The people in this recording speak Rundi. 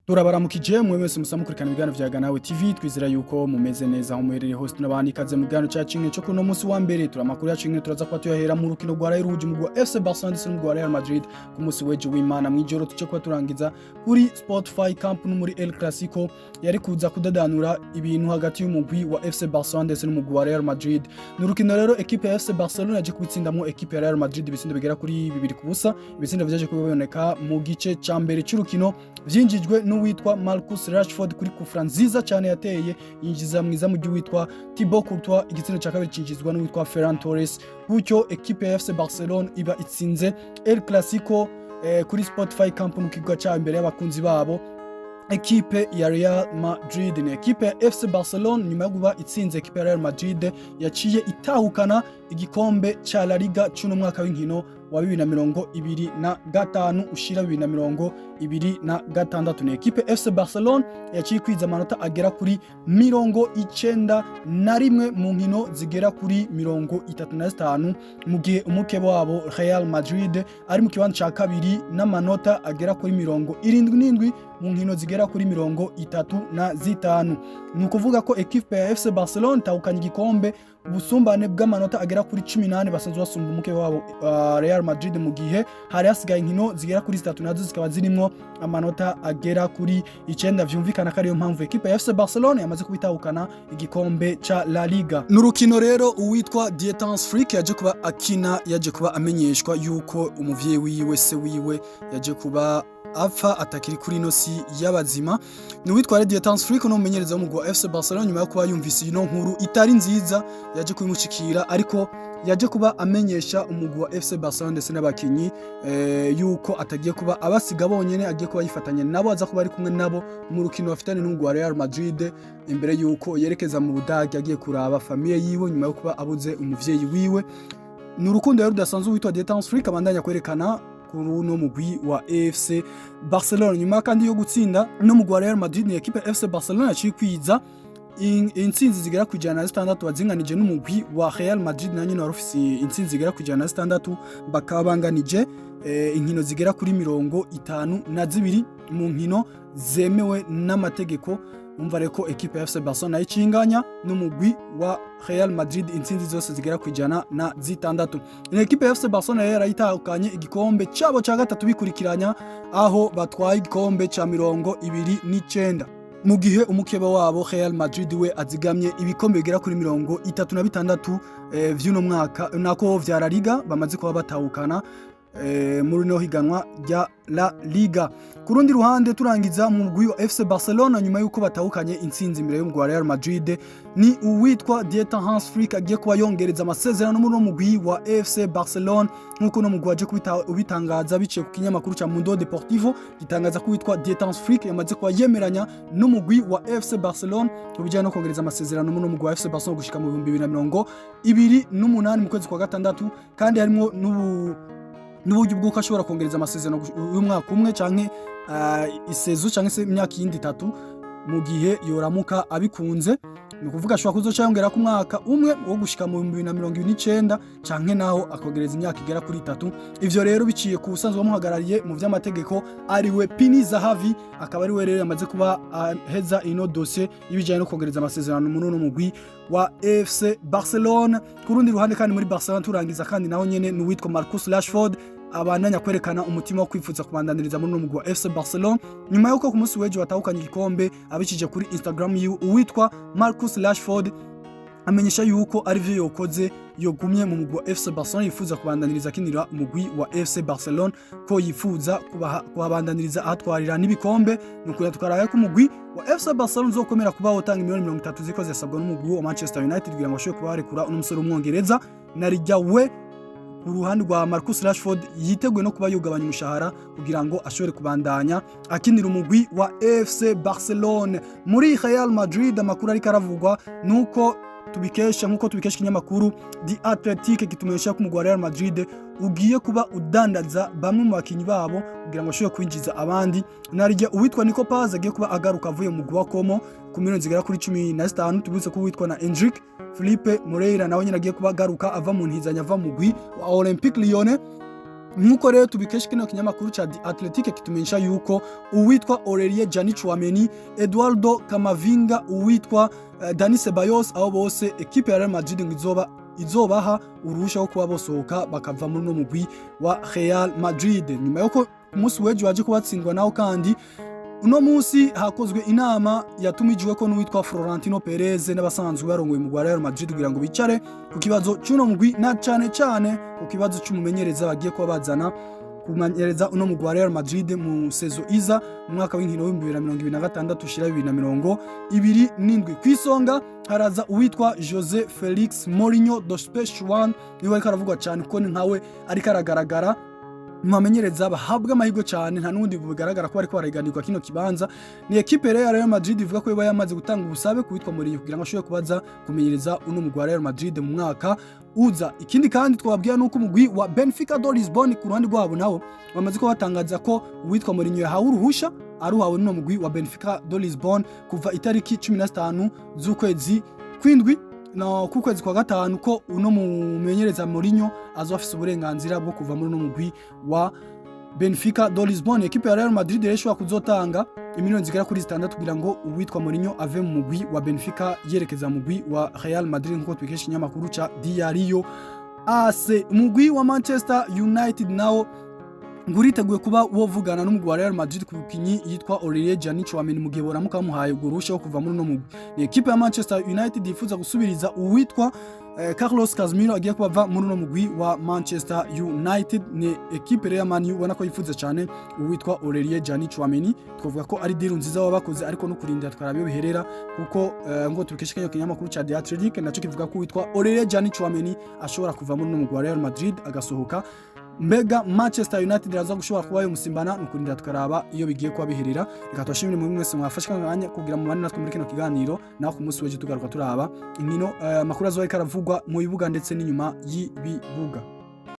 Turabaramukije mwe mwese musamukurikana ibiganiro vya Ganawe TV twizera yuko mumeze neza aho muherereye hose tunabandi kaze mu kiganiro cyacu kimwe cyo kuno munsi wa mbere turamakuru yacu kimwe turaza kwa tuyahera mu rukino rwa Real Madrid mu FC Barcelone ndetse no Real Madrid ku munsi w'ejo w'Imana mwijoro tuce kwa turangiza kuri Spotify Camp no muri El Clasico yari kuza kudadanura ibintu hagati y'umugwi wa FC Barcelone ndetse n'umugwi wa Real Madrid mu rukino rero equipe ya FC Barcelone yaje kubitsindamo equipe ya Real Madrid ibitsindo bigera kuri 2-0 ibitsindo vyaje kuboneka mu gice ca mbere cy'urukino vyinjijwe n'uwitwa Marcus Rashford kuri kufra nziza cyane yateye yinjiza mwiza mu gihe witwa Thibaut Courtois igitsina cya kabiri cinjizwa n'uwitwa Ferran Torres gutyo equipe ya FC Barcelone iba itsinze El Clasico kuri Spotify Camp mu kigo cya imbere y'abakunzi babo. Equipe ya Real Madrid ni equipe ya FC Barcelone nyuma yo kuba itsinze equipe ya Real Madrid yaciye itahukana igikombe cha laliga cy'uno mwaka w'inkino wa 2025 ushira 2026 ni equipe FC Barcelone yaciye kwiza amanota agera kuri 91 mu nkino zigera kuri 35 mu gihe umukebo wabo Real Madrid ari mu kibanza ca kabiri n'amanota agera kuri 77 mu nkino zigera kuri 35 ni ukuvuga ko equipe ya FC Barcelone tahukanye igikombe ubusumbane bw'amanota agera kuri 18 basanzwe basumba umukebo wabo Real Madrid mu gihe hari hasigaye inkino zigera kuri 3 nazo zikaba zirimo amanota agera kuri 9 vyumvikana ko ariyo mpamvu equipe ya FC Barcelone yamaze kubitahukana igikombe cha La Liga. N'urukino rero uwitwa Dietans Freak yaje kuba akina yaje kuba amenyeshwa yuko umuvyeyi wiwe se wiwe yaje kuba apfa atakiri kuri nosi y'abazima ni witwa Dietans Freak no mumenyereza wo mu FC Barcelone nyuma yo kuba yumvise ino nkuru itari nziza yaje kuyimushikira ariko yaje kuba amenyesha umugwi wa FC Barcelone ndetse n'abakinyi yuko atagiye kuba abasiga bonyene agiye kuba yifatanya nabo aza kuba ari kumwe nabo mu rukino bafitanye n'umugwi wa Real Madrid imbere yuko yerekeza mu Budage agiye kuraba famille yiwe nyuma yo kuba abuze umuvyeyi wiwe. Ni urukundo rero rudasanzwe witwa Dietans Freak abandanya kwerekana kuruno mugwi wa FC Barcelone nyuma kandi yo gutsinda no mugwi wa Real Madrid ni equipe FC Barcelone yaciye kwiza intsinzi zigera ku 106 bazinganije n'umugwi wa Real Madrid na nyine warufisi intsinzi zigera ku 106 bakabanganije inkino zigera kuri 52 mu nkino zemewe n'amategeko. Umva reko equipe ya FC Barcelone ayicinganya n'umugwi wa Real Madrid intsinzi zose zigera ku 106. Ni equipe ya FC Barcelone yarayitahukanye igikombe cyabo cya gatatu bikurikiranya aho batwaye igikombe cya 29 mu gihe umukeba wabo Real Madrid we azigamye ibikombe bigera kuri 36 vy'uno mwaka nako vya La Liga bamaze kuba batahukana muri no higanwa rya La Liga. Kurundi ruhande turangiza mu mugwi wa FC Barcelona nyuma yuko batahukanye intsinzi imbere y'umugwi wa Real Madrid ni uwitwa Dietans Freak agiye kuba yongereza amasezerano muri no mugwi wa FC Barcelona nkuko no mugwi waje ubitangaza biciye ku kinyamakuru ca Mundo Deportivo gitangaza ko witwa Dietans Freak yamaze kuba yemeranya n'umugwi wa FC Barcelona ubijyana no kongereza amasezerano muri no mugwi wa FC Barcelona gushika mu 2028 mu kwezi kwa gatandatu kandi harimo n'uburyo bw'uko ashobora kongereza amasezerano y'umwaka umwe canke isezo canke se imyaka yindi 3 mu gihe yoramuka abikunze ni ukuvuga ashobora kuzoca yongera ku mwaka umwe wo gushika mu 2029 canke naho akogereza imyaka igera kuri 3. Ivyo rero biciye ku busanzwe bamuhagarariye mu vy'amategeko ariwe Pini Zahavi akaba ari we rero yamaze kuba heza ino dossier y'ibijanye no kongereza amasezerano muri no mugwi wa FC Barcelone. Kurundi ruhande kandi muri Barcelone turangiza kandi naho nyene n'uwitwa Marcus Rashford abandanya kwerekana umutima wo kwifuza kubandaniriza muri umugwi wa FC Barcelone nyuma yuko ku munsi w'ejo batahukanye igikombe abicije kuri Instagram uwitwa Marcus Rashford amenyesha yuko ari vyo yokoze yogumye mu mugwi wa FC Barcelone yifuza kubandaniriza kinira umugwi wa FC Barcelone ko yifuza kubandaniriza ahatwarira n'ibikombe nuko tukaraye ku mugwi wa FC Barcelone uzokomera kuba utanga miliyoni 30 zikoze yasabwa n'umugwi wa Manchester United kugira ngo ashobore kuba barekura umusore w'umwongereza narijya we ku ruhande rwa Marcus Rashford yiteguye no kuba yugabanya umushahara kugira ngo ashobore kubandanya akinira umugwi wa FC Barcelone. Muri Real Madrid amakuru ari karavugwa nuko tubikesha kinyamakuru The Athletic gitumenyesha ko umugwi wa Real Madrid ugiye kuba udandaza bamwe mu bakinyi babo kugira ngo ashobore kwinjiza abandi narijya uwitwa Nico Paz agiye kuba agaruka avuye mu mugwi wa Como ku miliyoni zigera kuri 15 tubutse ko uwitwa na Endrick Felipe Moreira nawe nyine agiye kuba agaruka ava mu ntizanya ava mu mugwi wa Olympique Lyonnais nkuko rero tubikesha kino kinyamakuru ca The Athletic kitumenyesha yuko uwitwa Aurelien Tchouameni, Eduardo Camavinga, uwitwa Dani Ceballos, abo bose equipe ya Real Madrid izobaha uruhusha wo kuba bosohoka bakava muri no mugwi wa Real Madrid. Nyuma yuko umunsi wejo waje kubatsindwa naho kandi uno munsi hakozwe inama yatumijwe ko n'uwitwa Florentino Perez n'abasanzwe barongoye mu Real Madrid kugira ngo bicare ku kibazo cy'uno mugwi na cyane ku kibazo cy'umumenyereza bagiye kuba bazana kumenyereza uno mugwi wa Real Madrid mu sezo iza mu mwaka w'inkino wa 2026 ushira 2027. Kwisonga haraza uwitwa José Mourinho do Special One, niwe ariko aravugwa cyane ko nkawe ariko aragaragara mamenyereza bahabwa amahirwe cyane, nta nundi bigaragara ko ariko baraganirwa kino kibanza. Ni equipe ya Real Madrid ivuga ko yamaze gutanga ubusabe kuwitwa Mourinho kugira ngo ashobore kubaza kumenyereza uno mugwi wa Real Madrid mu mwaka uza. Ikindi kandi twababwira nuko umugwi wa Benfica do Lisbon ku ruhande rwabo nawo bamaze ko batangaza ko uwitwa Mourinho yahawe uruhusha aruhawe n'uno mugwi wa Benfica do Lisbon kuva itariki 15 z'ukwezi kw'indwi no ku kwezi kwa gatanu, ko uno mumenyereza Mourinho azofise uburenganzira bwo kuva muri uno mugwi wa Benfica do Lisbon. Equipe ya Real Madrid rero kuzotanga imiliyoni zigera kuri 6 kugira ngo uwitwa Mourinho ave mu mugwi wa Benfica yerekeza mu mugwi wa Real Madrid, nkuko twikesha ikinyamakuru ca Diario AC. Mugwi wa Manchester United nawo nguriteguye kuba wovugana n'umugwi wa Real Madrid ku bukinyi yitwa Aurelien Tchouameni mu gihe boramuka bamuhaye urusha wo kuva muri no mugwi. Ni equipe ya Manchester United yifuza gusubiriza uwitwa Carlos Casemiro agiye kubava muri no mugwi wa Manchester United. Ni equipe ya Man U ubona ko yifuza cyane uwitwa Aurelien Tchouameni. Twavuga ko ari deal nziza wabakoze, ariko no kurinda twarabiyo biherera kuko ngo tubikeshe kinyamakuru ca The Athletic naco kivuga ko uwitwa Aurelien Tchouameni ashobora kuva muri no mugwi wa Real Madrid agasohoka. Mbega Manchester United raza gushobora kuba yo musimbana nukurinda tukaraba iyo bigiye kuba biherera. Reka twashimire muri mwese mwafashika nganya kugira mu bandi natwe muri kino kiganiro, naho ku munsi weje tugaruka turaba inkino makuru azoye karavugwa mu bibuga ndetse n'inyuma y'ibibuga.